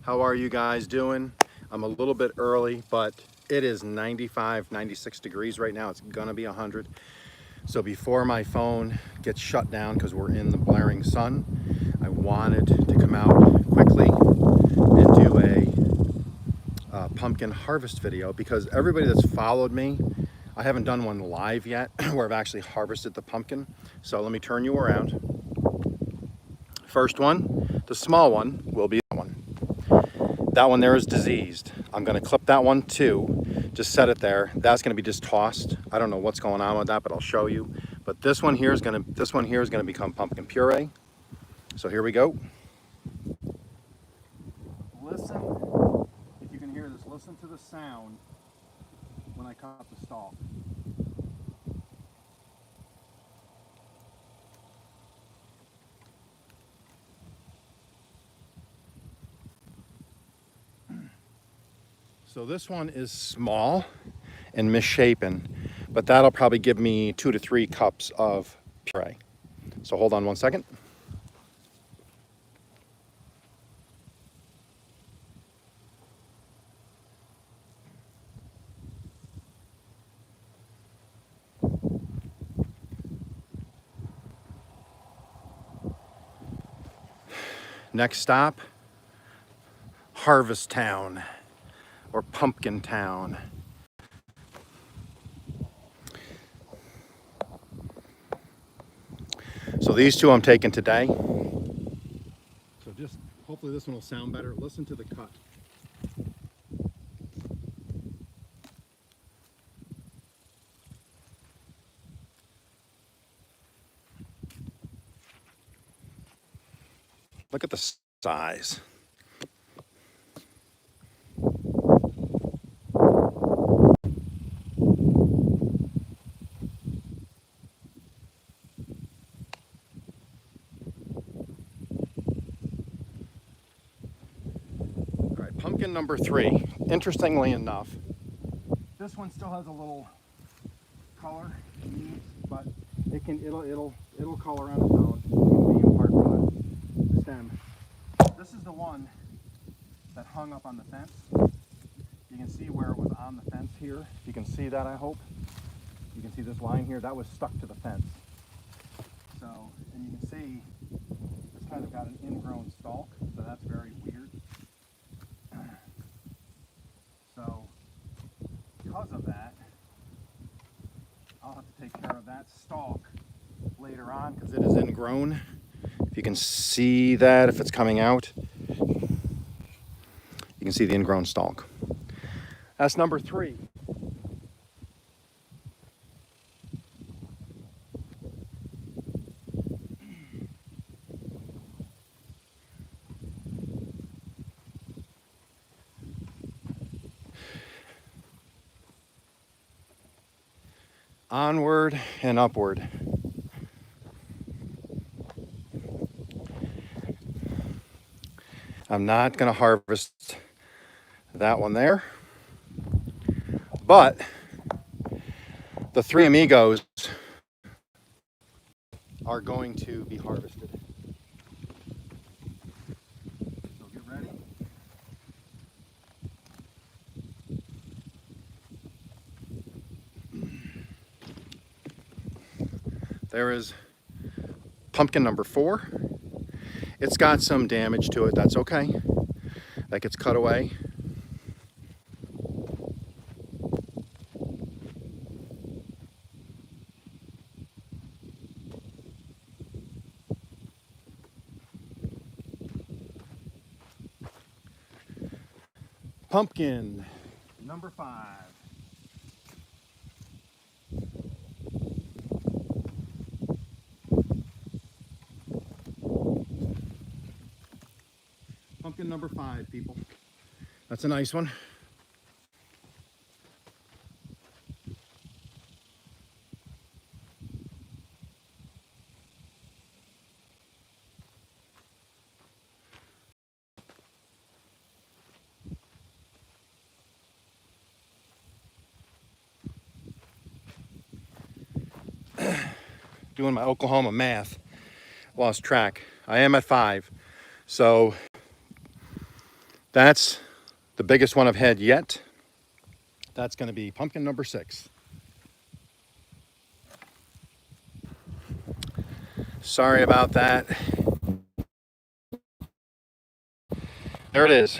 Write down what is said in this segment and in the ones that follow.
How are you guys doing? I'm a little bit early, but it is 95, 96 degrees right now. It's gonna be 100. So before my phone gets shut down because we're in the blaring sun, I wanted to come out quickly and do a pumpkin harvest video because everybody that's followed me, I haven't done one live yet where I've actually harvested the pumpkin. So let me turn you around. First one, the small one, will be that one. That one there is diseased. I'm gonna clip that one too. Just set it there. That's gonna be just tossed. I don't know what's going on with that, but I'll show you. But this one here is gonna become pumpkin puree. So here we go. Listen, if you can hear this, listen to the sound when I cut the stalk. So this one is small and misshapen, but that'll probably give me 2 to 3 cups of puree. So hold on one second. Next stop, Harvest Town or Pumpkin Town. So these two I'm taking today. So just hopefully this one will sound better. Listen to the cut. Look at the size. All right, pumpkin number 3. Interestingly enough, this one still has a little color, but it'll color on its own. Even apart from the stem. This is the one that hung up on the fence. You can see where it was on the fence here. You can see that, I hope. You can see this line here, that was stuck to the fence. So, and you can see it's kind of got an ingrown stalk, so that's very weird. So, because of that, I'll have to take care of that stalk later on because it is ingrown. If you can see that, if it's coming out, you can see the ingrown stalk. That's number 3. Onward and upward. I'm not going to harvest that one there, but the 3 amigos are going to be harvested. So get ready. There is pumpkin number 4. It's got some damage to it. That's okay. That gets cut away. Pumpkin number 5. Pumpkin number 5, people. That's a nice one. Doing my Oklahoma math. Lost track. I am at 5. So That's the biggest one I've had yet. That's going to be pumpkin number 6. Sorry about that. There it is.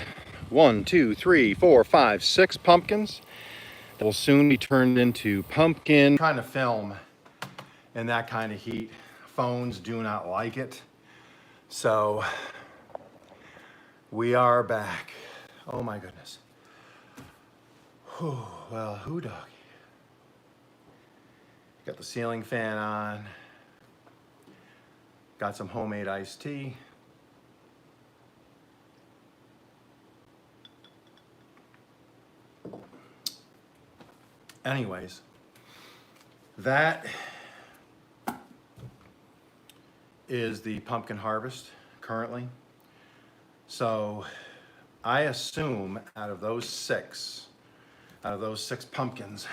1, 2, 3, 4, 5, 6 pumpkins that will soon be turned into pumpkin. I'm trying to film in that kind of heat. Phones do not like it. So we are back. Oh my goodness. Whew, well, who doggy? Got the ceiling fan on. Got some homemade iced tea. Anyways, that is the pumpkin harvest currently. So I assume out of those six pumpkins,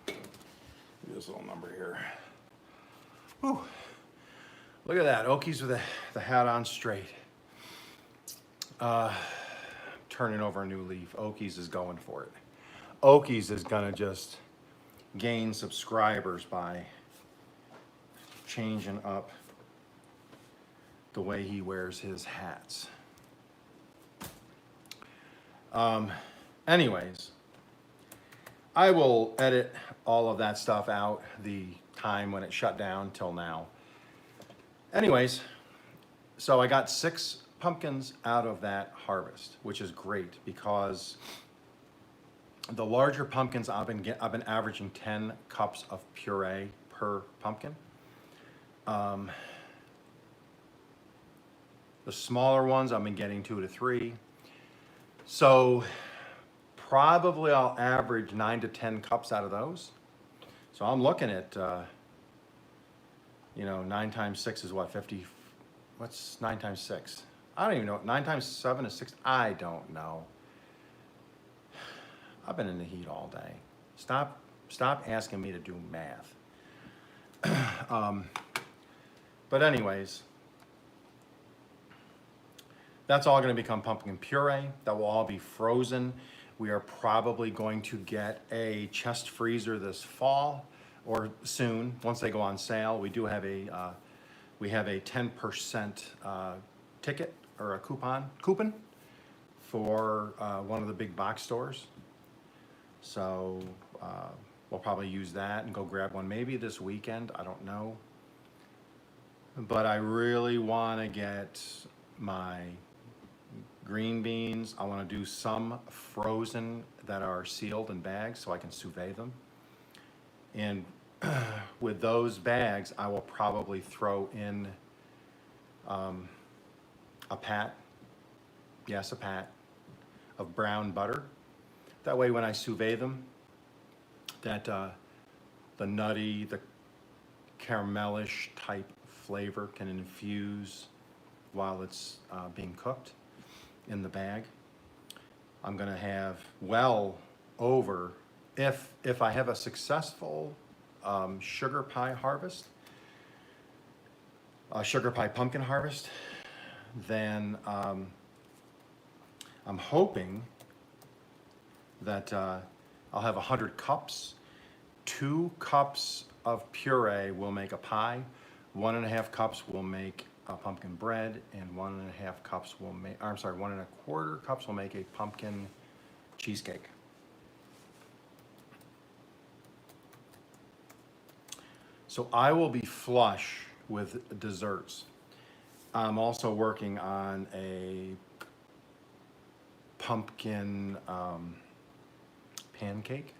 this little number here. Whew. Look at that, Okies with the hat on straight. Turning over a new leaf. Okies is going for it. Okies is gonna just gain subscribers by changing up the way he wears his hats. Anyways, I will edit all of that stuff out, the time when it shut down till now. Anyways, so I got 6 pumpkins out of that harvest, which is great because the larger pumpkins I've been averaging 10 cups of puree per pumpkin. The smaller ones I've been getting 2 to 3. So probably I'll average 9 to 10 cups out of those. So I'm looking at, 9 times 6 is what, 50? What's 9 times 6? I don't even know. 9 times 7 is 6. I don't know. I've been in the heat all day. Stop asking me to do math. But anyways, that's all going to become pumpkin puree. That will all be frozen. We are probably going to get a chest freezer this fall or soon once they go on sale. We do have a 10% ticket or a coupon for one of the big box stores. So we'll probably use that and go grab one maybe this weekend. I don't know. But I really want to get my green beans. I want to do some frozen that are sealed in bags so I can sous vide them. And with those bags, I will probably throw in a pat of brown butter. That way when I sous vide them, that the nutty, the caramelish type flavor can infuse while it's being cooked in the bag. I'm gonna have well over, if I have a successful sugar pie pumpkin harvest, then I'm hoping that I'll have 100 cups. 2 cups of puree will make a pie. 1.5 cups will make a pumpkin bread, and 1.5 cups will make, 1.25 cups will make a pumpkin cheesecake. So I will be flush with desserts. I'm also working on a pumpkin pancake.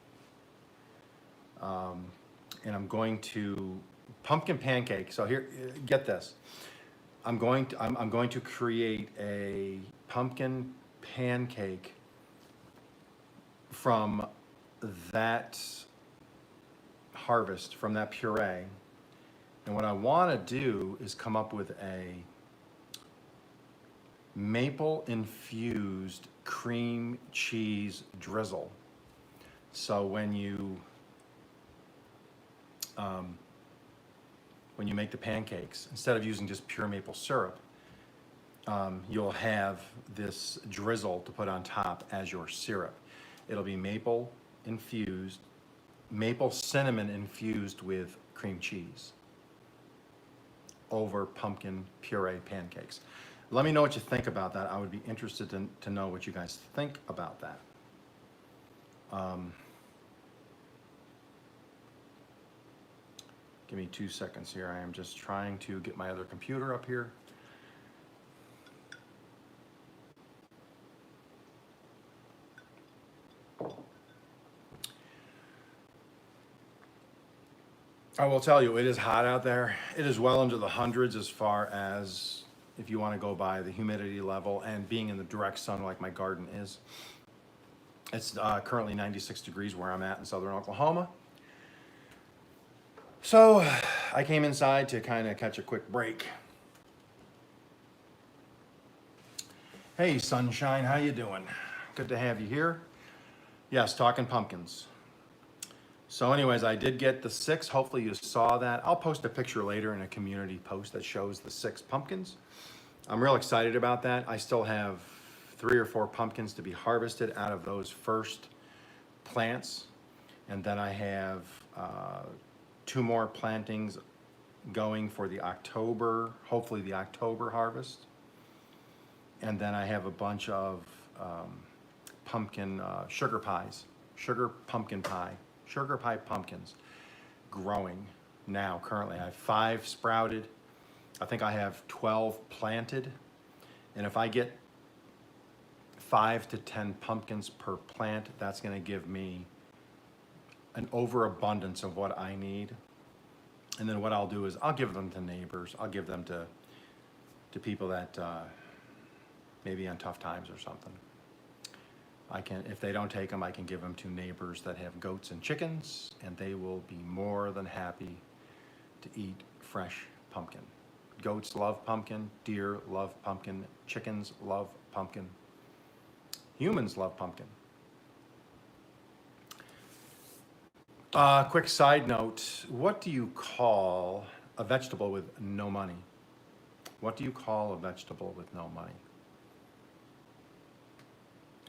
And I'm going to pumpkin pancake. So here, get this. I'm going to create a pumpkin pancake from that harvest, from that puree. And what I want to do is come up with a maple infused cream cheese drizzle. So when you make the pancakes, instead of using just pure maple syrup, you'll have this drizzle to put on top as your syrup. It'll be maple infused, maple cinnamon infused with cream cheese over pumpkin puree pancakes. Let me know what you think about that. I would be interested to know what you guys think about that. Give me 2 seconds here. I am just trying to get my other computer up here. I will tell you, it is hot out there. It is well into the hundreds as far as if you want to go by the humidity level and being in the direct sun like my garden is. It's currently 96 degrees where I'm at in southern Oklahoma. So I came inside to kind of catch a quick break. Hey, sunshine, how you doing? Good to have you here. Yes, talking pumpkins. So anyways, I did get the 6. Hopefully you saw that. I'll post a picture later in a community post that shows the 6 pumpkins. I'm real excited about that. I still have 3 or 4 pumpkins to be harvested out of those first plants. And then I have 2 more plantings going for the October, hopefully the October harvest. And then I have a bunch of pumpkin sugar pies, sugar pie pumpkins growing now currently. I have 5 sprouted. I think I have 12 planted. And if I get 5 to 10 pumpkins per plant, that's going to give me an overabundance of what I need. And then what I'll do is I'll give them to neighbors. I'll give them to people that maybe on tough times or something. I can, if they don't take them, I can give them to neighbors that have goats and chickens, and they will be more than happy to eat fresh pumpkin. Goats love pumpkin, deer love pumpkin, chickens love pumpkin, humans love pumpkin. Quick side note, what do you call a vegetable with no money? What do you call a vegetable with no money?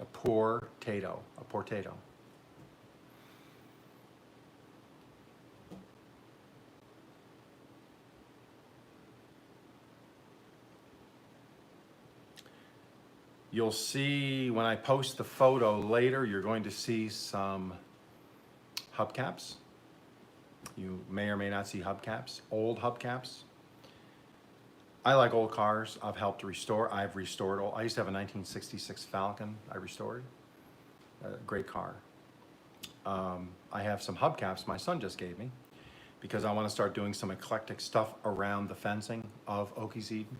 A poor-tato, a potato. You'll see when I post the photo later, you're going to see some hubcaps. You may or may not see hubcaps, old hubcaps. I like old cars. I've helped restore. I've restored. I used to have a 1966 Falcon. I restored. A great car. I have some hubcaps my son just gave me because I want to start doing some eclectic stuff around the fencing of Okies Eden.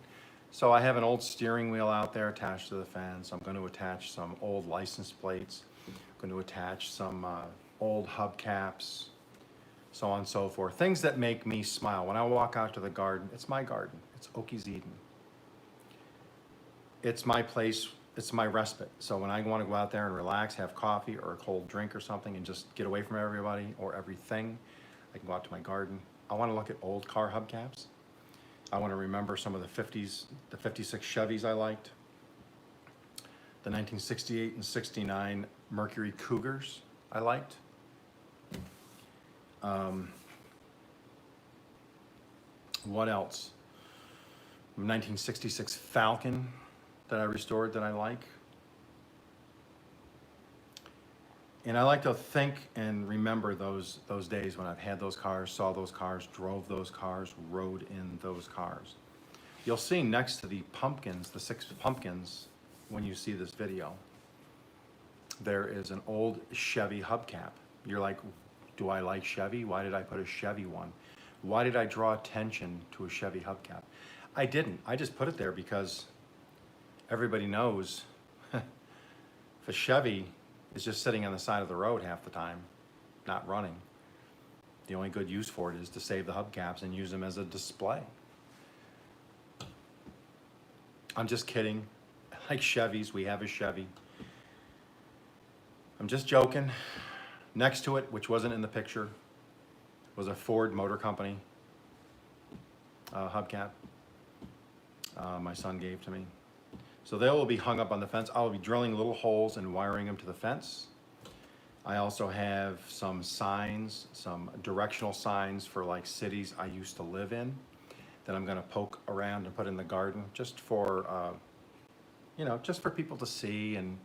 So I have an old steering wheel out there attached to the fence. I'm going to attach some old license plates. I'm going to attach some old hubcaps, so on and so forth. Things that make me smile. When I walk out to the garden, it's my garden. It's Okies Eden. It's my place. It's my respite. So when I want to go out there and relax, have coffee or a cold drink or something and just get away from everybody or everything, I can go out to my garden. I want to look at old car hubcaps. I want to remember some of the 50s, the 56 Chevys I liked, the 1968 and 69 Mercury Cougars I liked. What else? 1966 Falcon that I restored that I like. And I like to think and remember those days when I've had those cars, saw those cars, drove those cars, rode in those cars. You'll see next to the pumpkins, the 6 pumpkins, when you see this video, there is an old Chevy hubcap. You're like, do I like Chevy? Why did I put a Chevy one? Why did I draw attention to a Chevy hubcap? I didn't. I just put it there because everybody knows if a Chevy is just sitting on the side of the road half the time, not running, the only good use for it is to save the hubcaps and use them as a display. I'm just kidding. I like Chevys. We have a Chevy. I'm just joking. Next to it, which wasn't in the picture, was a Ford Motor Company hubcap my son gave to me. So they will be hung up on the fence. I'll be drilling little holes and wiring them to the fence. I also have some signs, some directional signs for like cities I used to live in that I'm gonna poke around and put in the garden just for, just for people to see and,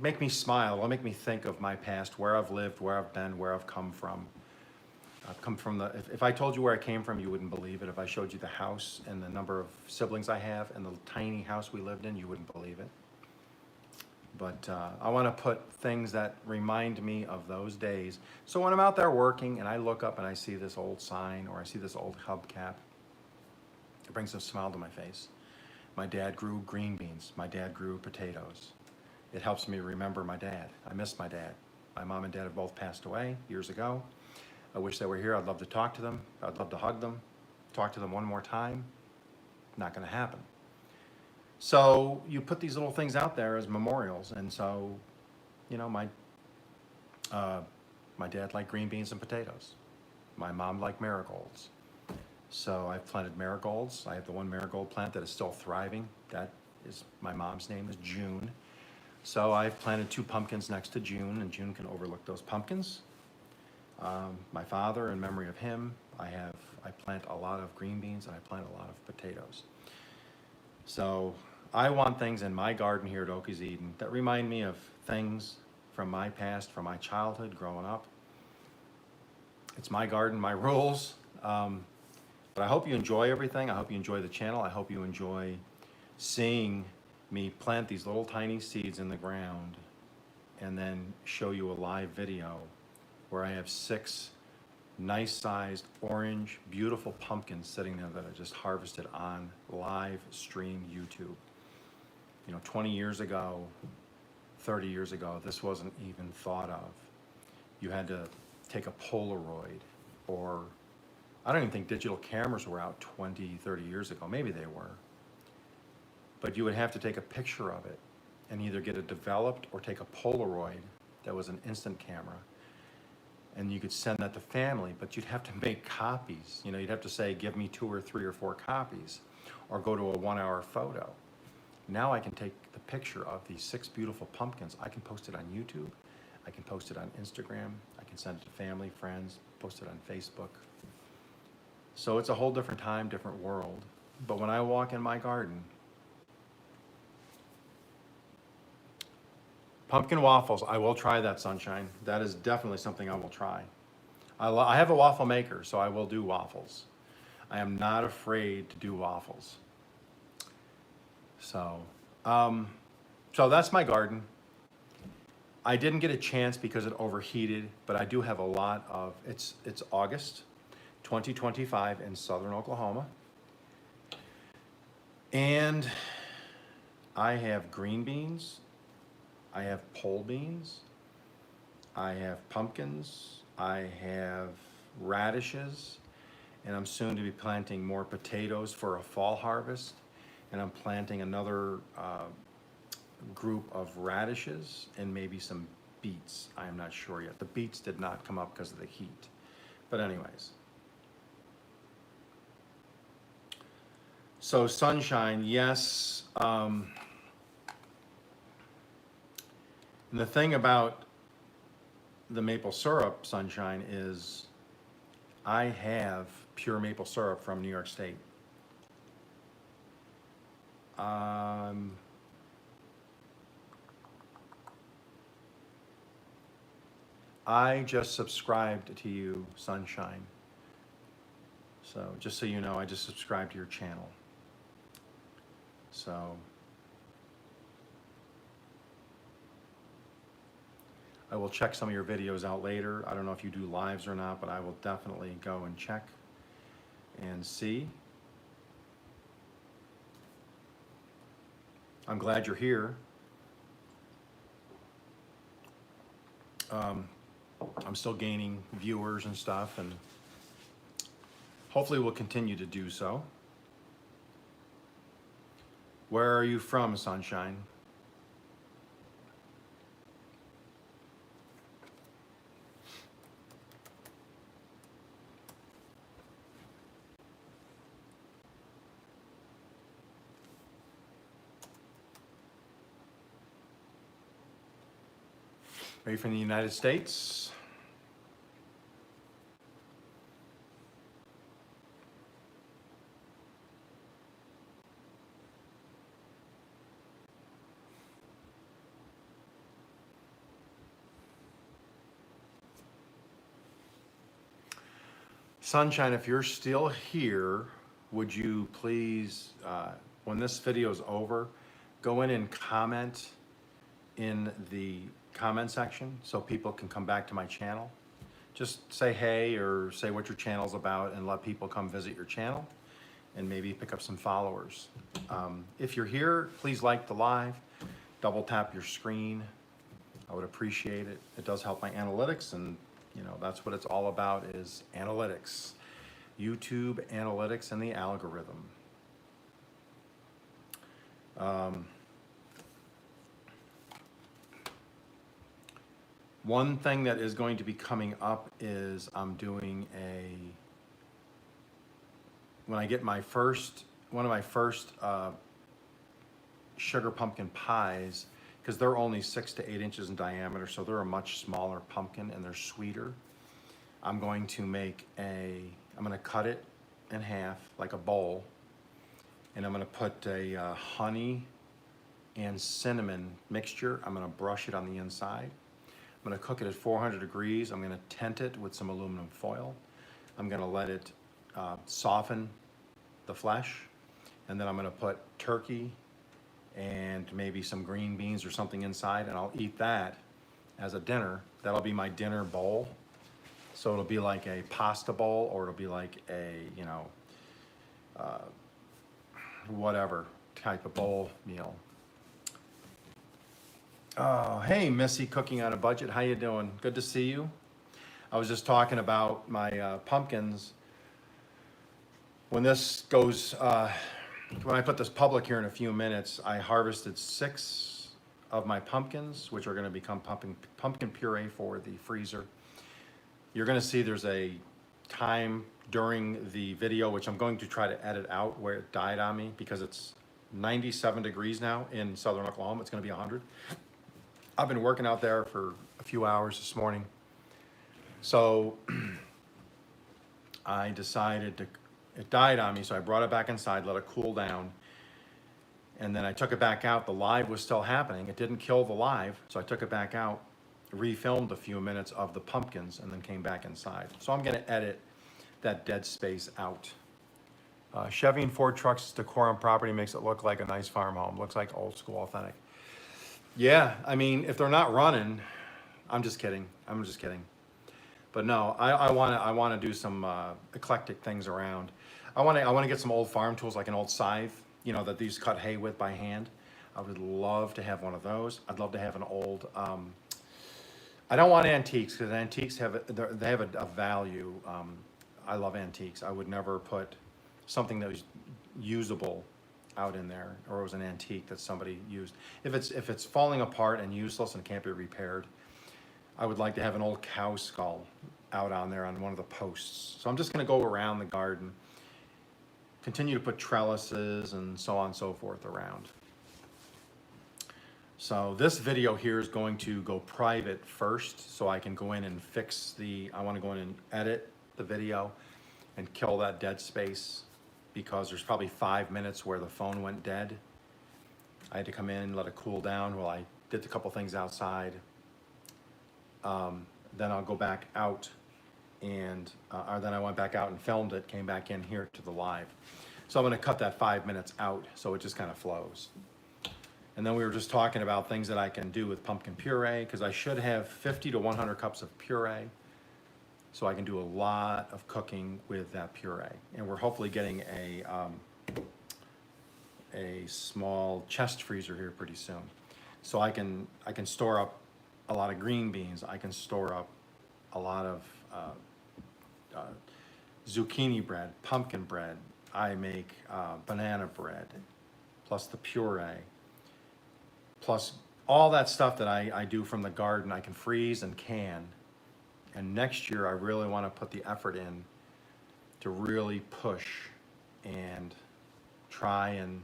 make me smile, or make me think of my past, where I've lived, where I've been, where I've come from. I've come from if I told you where I came from, you wouldn't believe it. If I showed you the house and the number of siblings I have and the tiny house we lived in, you wouldn't believe it. But I want to put things that remind me of those days. So when I'm out there working and I look up and I see this old sign or I see this old hubcap, it brings a smile to my face. My dad grew green beans. My dad grew potatoes. It helps me remember my dad. I miss my dad. My mom and dad have both passed away years ago. I wish they were here. I'd love to talk to them. I'd love to hug them, talk to them one more time. Not going to happen. So you put these little things out there as memorials. And so, my dad liked green beans and potatoes. My mom liked marigolds. So I've planted marigolds. I have the one marigold plant that is still thriving. That is, my mom's name is June. So I've planted 2 pumpkins next to June, and June can overlook those pumpkins. My father, in memory of him, I plant a lot of green beans and I plant a lot of potatoes. So I want things in my garden here at Okies Eden that remind me of things from my past, from my childhood growing up. It's my garden, my rules. But I hope you enjoy everything. I hope you enjoy the channel. I hope you enjoy seeing me plant these little tiny seeds in the ground and then show you a live video where I have 6 nice sized orange, beautiful pumpkins sitting there that I just harvested on live stream YouTube. 20 years ago, 30 years ago, this wasn't even thought of. You had to take a Polaroid, or I don't even think digital cameras were out 20, 30 years ago. Maybe they were. But you would have to take a picture of it and either get it developed or take a Polaroid that was an instant camera. And you could send that to family, but you'd have to make copies. You'd have to say, give me 2 or 3 or 4 copies, or go to a 1-hour photo. Now I can take the picture of these 6 beautiful pumpkins. I can post it on YouTube. I can post it on Instagram. I can send it to family, friends, post it on Facebook. So it's a whole different time, different world. But when I walk in my garden, pumpkin waffles, I will try that, Sunshine. That is definitely something I will try. I have a waffle maker, so I will do waffles. I am not afraid to do waffles. So that's my garden. I didn't get a chance because it overheated, but I do have a lot of, it's August 2025 in southern Oklahoma. And I have green beans, I have pole beans, I have pumpkins, I have radishes, and I'm soon to be planting more potatoes for a fall harvest. And I'm planting another group of radishes and maybe some beets. I am not sure yet. The beets did not come up because of the heat. But anyways. So Sunshine, yes. And the thing about the maple syrup, Sunshine, is I have pure maple syrup from New York State. I just subscribed to you, Sunshine. So just so you know, I just subscribed to your channel. So I will check some of your videos out later. I don't know if you do lives or not, but I will definitely go and check and see. I'm glad you're here. I'm still gaining viewers and stuff, and hopefully we'll continue to do so. Where are you from, Sunshine? Are you from the United States? Sunshine, if you're still here, would you please, when this video is over, go in and comment in the comment section so people can come back to my channel. Just say hey or say what your channel's about and let people come visit your channel and maybe pick up some followers. If you're here, please like the live, double tap your screen. I would appreciate it. It does help my analytics, and you know, that's what it's all about, is analytics. YouTube analytics and the algorithm. One thing that is going to be coming up is I'm doing when I get one of my first sugar pumpkin pies, because they're only 6 to 8 inches in diameter, so they're a much smaller pumpkin and they're sweeter. I'm going to cut it in half like a bowl, and I'm going to put a honey and cinnamon mixture. I'm going to brush it on the inside. I'm going to cook it at 400 degrees. I'm going to tent it with some aluminum foil. I'm going to let it soften the flesh, and then I'm going to put turkey and maybe some green beans or something inside, and I'll eat that as a dinner. That'll be my dinner bowl. So it'll be like a pasta bowl, or it'll be like a, you know, whatever type of bowl meal. Oh, hey, Missy, Cooking on a Budget. How you doing? Good to see you. I was just talking about my pumpkins. When this goes, when I put this public here in a few minutes, I harvested 6 of my pumpkins, which are going to become pumpkin puree for the freezer. You're going to see there's a time during the video, which I'm going to try to edit out, where it died on me, because it's 97 degrees now in southern Oklahoma. It's going to be 100. I've been working out there for a few hours this morning. So I decided it died on me, so I brought it back inside, let it cool down, and then I took it back out. The live was still happening. It didn't kill the live, so I took it back out, refilmed a few minutes of the pumpkins, and then came back inside. So I'm gonna edit that dead space out. Chevy and Ford trucks decorum property makes it look like a nice farm home. Looks like old school authentic. Yeah, I mean, if they're not running, I'm just kidding. I'm just kidding. But no, I want to do some eclectic things around. I want to get some old farm tools, like an old scythe, you know, that these cut hay with by hand. I would love to have one of those. I'd love to have an old. I don't want antiques, because antiques have a value. I love antiques. I would never put something that was usable out in there, or it was an antique that somebody used. If it's falling apart and useless and can't be repaired, I would like to have an old cow skull out on there on one of the posts. So I'm just going to go around the garden, continue to put trellises and so on and so forth around. So this video here is going to go private first, so I can go in and I want to go in and edit the video and kill that dead space, because there's probably 5 minutes where the phone went dead. I had to come in and let it cool down while I did a couple things outside. Then I'll go back out, and or then I went back out and filmed it, came back in here to the live. So I'm going to cut that 5 minutes out, so it just kind of flows. And then we were just talking about things that I can do with pumpkin puree, because I should have 50 to 100 cups of puree, so I can do a lot of cooking with that puree. And we're hopefully getting a small chest freezer here pretty soon, so I can store up a lot of green beans. I can store up a lot of zucchini bread, pumpkin bread. I make banana bread, plus the puree, plus all that stuff that I do from the garden. I can freeze and can. And next year, I really want to put the effort in to really push and try and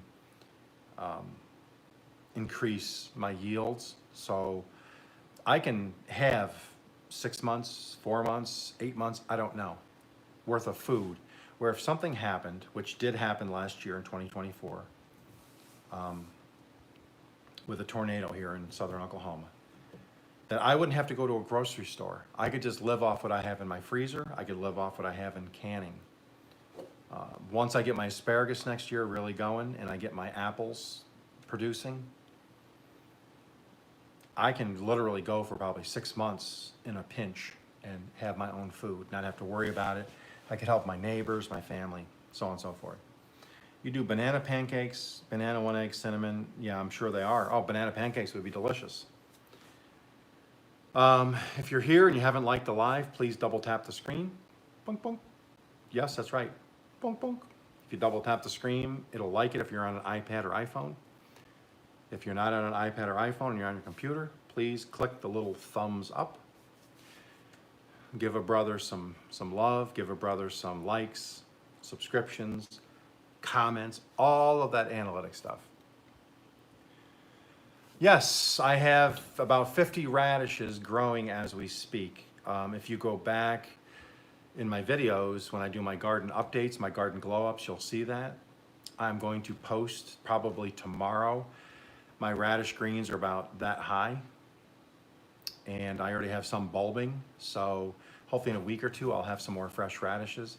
increase my yields. So I can have 6 months, 4 months, 8 months, I don't know, worth of food. Where if something happened, which did happen last year in 2024, with a tornado here in southern Oklahoma, that I wouldn't have to go to a grocery store. I could just live off what I have in my freezer. I could live off what I have in canning. Once I get my asparagus next year really going and I get my apples producing, I can literally go for probably 6 months in a pinch and have my own food, not have to worry about it. I could help my neighbors, my family, so on and so forth. You do banana pancakes, banana 1 egg cinnamon. Yeah, I'm sure they are. Oh, banana pancakes would be delicious. If you're here and you haven't liked the live, please double tap the screen. Bunk, bunk. Yes, that's right. Bunk, bunk. If you double tap the screen, it'll like it if you're on an iPad or iPhone. If you're not on an iPad or iPhone and you're on your computer, please click the little thumbs up. Give a brother some love. Give a brother some likes, subscriptions, comments, all of that analytic stuff. Yes, I have about 50 radishes growing as we speak. If you go back in my videos, when I do my garden updates, my garden glow ups, you'll see that. I'm going to post probably tomorrow. My radish greens are about that high, and I already have some bulbing. So hopefully in a week or two, I'll have some more fresh radishes.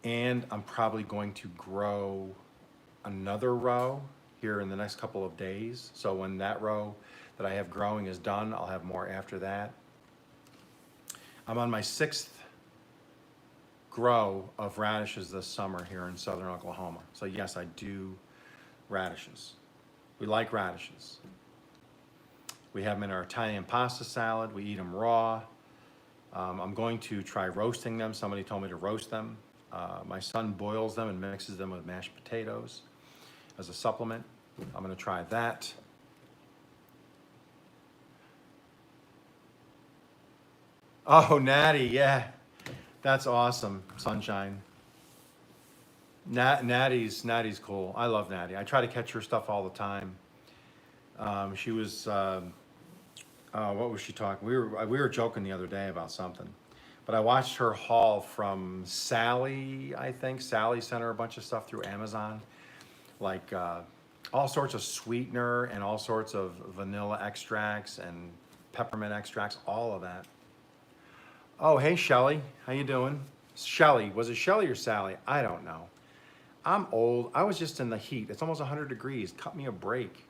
And I'm probably going to grow another row here in the next couple of days. So when that row that I have growing is done, I'll have more after that. I'm on my 6th grow of radishes this summer here in southern Oklahoma. So yes, I do radishes. We like radishes. We have them in our Italian pasta salad. We eat them raw. I'm going to try roasting them. Somebody told me to roast them. My son boils them and mixes them with mashed potatoes as a supplement. I'm going to try that. Oh, Natty, yeah. That's awesome, Sunshine. Natty's cool. I love Natty. I try to catch her stuff all the time. She was, what was she talking? We were joking the other day about something. But I watched her haul from Sally, I think. Sally sent her a bunch of stuff through Amazon. Like all sorts of sweetener and all sorts of vanilla extracts and peppermint extracts, all of that. Oh, hey, Shelly. How you doing? Shelly. Was it Shelly or Sally? I don't know. I'm old. I was just in the heat. It's almost 100 degrees. Cut me a break.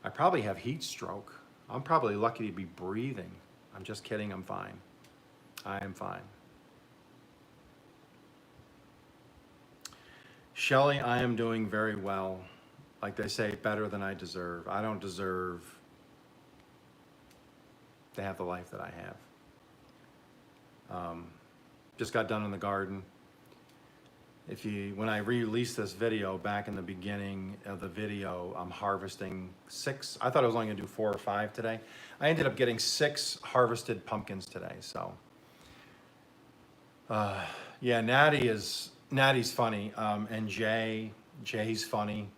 I probably have heat stroke. I'm probably lucky to be breathing. I'm just kidding. I'm fine. I am fine. Shelly, I am doing very well. Like they say, better than I deserve. I don't deserve to have the life that I have. Just got done in the garden. When I released this video back in the beginning of the video, I'm harvesting 6. I thought I was only gonna do 4 or 5 today. I ended up getting 6 harvested pumpkins today, so. Yeah, Natty's funny, and Jay's funny.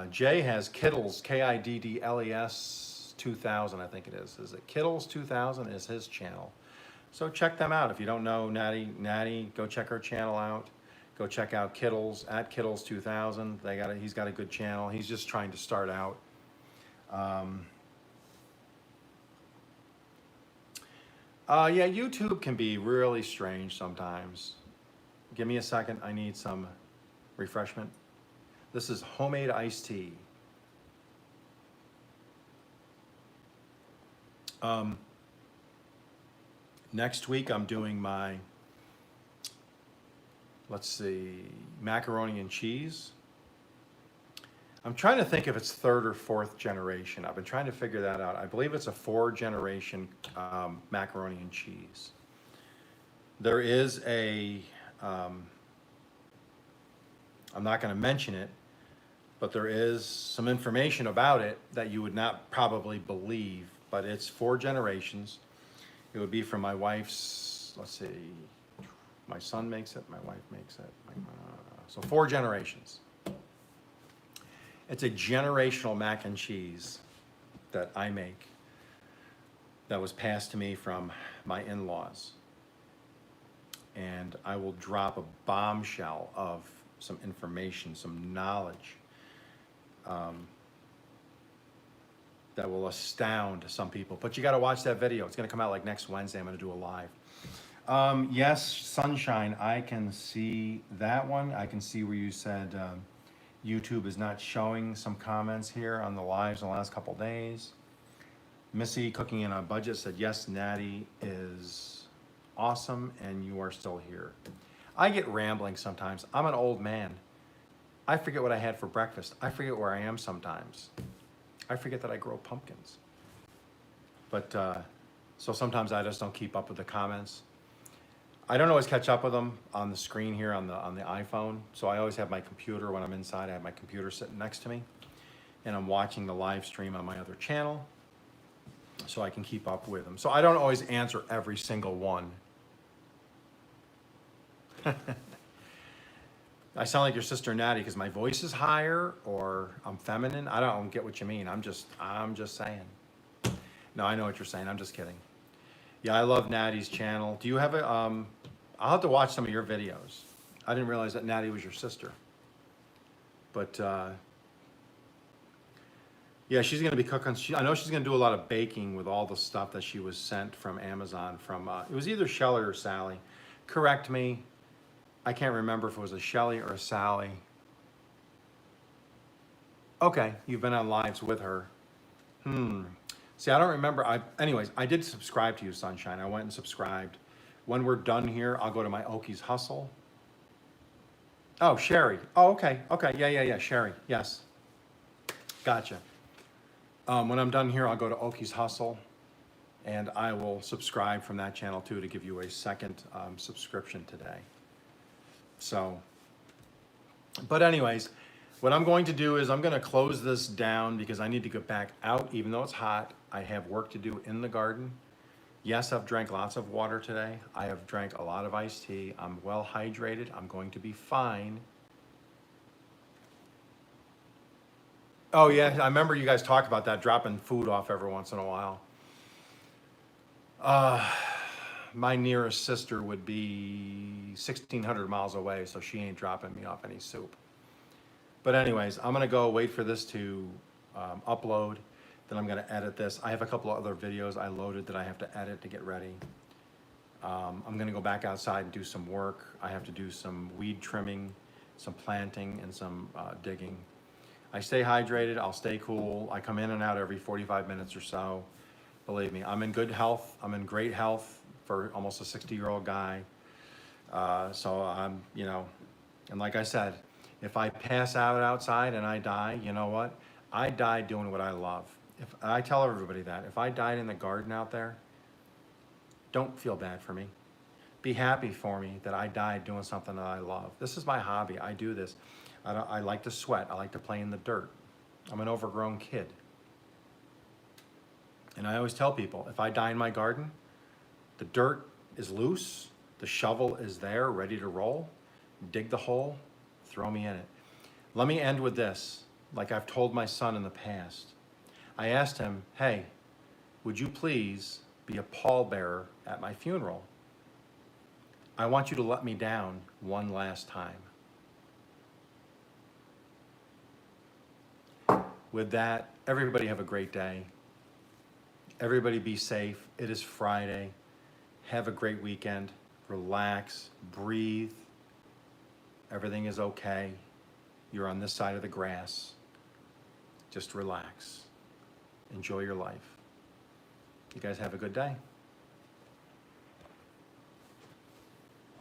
Jay has Kiddles, Kiddles 2000, I think it is. Is it Kiddles 2000 is his channel. So check them out. If you don't know Natty, go check her channel out. Go check out Kiddles at Kiddles 2000. He's got a good channel. He's just trying to start out. Yeah, YouTube can be really strange sometimes. Give me a second. I need some refreshment. This is homemade iced tea. Next week I'm doing my, let's see, macaroni and cheese. I'm trying to think if it's 3rd or 4th generation. I've been trying to figure that out. I believe it's a 4th-generation macaroni and cheese. There is a, I'm not going to mention it, but there is some information about it that you would not probably believe, but it's 4 generations. It would be from my wife's, let's see, my son makes it, my wife makes it. So 4 generations. It's a generational mac and cheese that I make. that was passed to me from my in-laws. And I will drop a bombshell of some information, some knowledge that will astound some people. But you got to watch that video. It's going to come out like next Wednesday. I'm going to do a live. Yes, Sunshine, I can see that one. I can see where you said YouTube is not showing some comments here on the lives in the last couple days. Missy Cooking in a Budget said, yes, Natty is awesome and you are still here. I get rambling sometimes. I'm an old man. I forget what I had for breakfast. I forget where I am sometimes. I forget that I grow pumpkins. But so sometimes I just don't keep up with the comments. I don't always catch up with them on the screen here on the iPhone. So I always have my computer when I'm inside. I have my computer sitting next to me, and I'm watching the live stream on my other channel, so I can keep up with them. So I don't always answer every single one. I sound like your sister Natty because my voice is higher, or I'm feminine. I don't get what you mean. I'm just saying. No, I know what you're saying. I'm just kidding. Yeah, I love Natty's channel. Do you have a? I'll have to watch some of your videos. I didn't realize that Natty was your sister. But yeah, she's going to be cooking. I know she's going to do a lot of baking with all the stuff that she was sent from Amazon. From it was either Shelly or Sally. Correct me. I can't remember if it was a Shelly or a Sally. Okay, you've been on lives with her. See, I don't remember. Anyways, I did subscribe to you, Sunshine. I went and subscribed. When we're done here, I'll go to my Okies Hustle. Oh, Sherry. Oh, okay. Okay. Yeah. Sherry. Yes. Gotcha. When I'm done here, I'll go to Okies Hustle, and I will subscribe from that channel too to give you a second subscription today. So, but anyways, what I'm going to do is I'm going to close this down because I need to get back out. Even though it's hot, I have work to do in the garden. Yes, I've drank lots of water today. I have drank a lot of iced tea. I'm well hydrated. I'm going to be fine. Oh yeah, I remember you guys talked about that, dropping food off every once in a while. My nearest sister would be 1,600 miles away, so she ain't dropping me off any soup. But anyways, I'm gonna go wait for this to upload. Then I'm gonna edit this. I have a couple of other videos I loaded that I have to edit to get ready. I'm gonna go back outside and do some work. I have to do some weed trimming, some planting, and some digging. I stay hydrated, I'll stay cool. I come in and out every 45 minutes or so. Believe me, I'm in good health. I'm in great health for almost a 60-year-old guy. So I'm, and like I said, if I pass out outside and I die, you know what? I died doing what I love. If I tell everybody that, if I died in the garden out there, don't feel bad for me. Be happy for me that I died doing something that I love. This is my hobby. I do this. I like to sweat. I like to play in the dirt. I'm an overgrown kid. And I always tell people, if I die in my garden, the dirt is loose, the shovel is there, ready to roll. Dig the hole, throw me in it. Let me end with this, like I've told my son in the past. I asked him, hey, would you please be a pallbearer at my funeral? I want you to let me down one last time. With that, everybody have a great day. Everybody be safe. It is Friday. Have a great weekend. Relax, breathe. Everything is okay. You're on this side of the grass. Just relax. Enjoy your life. You guys have a good day.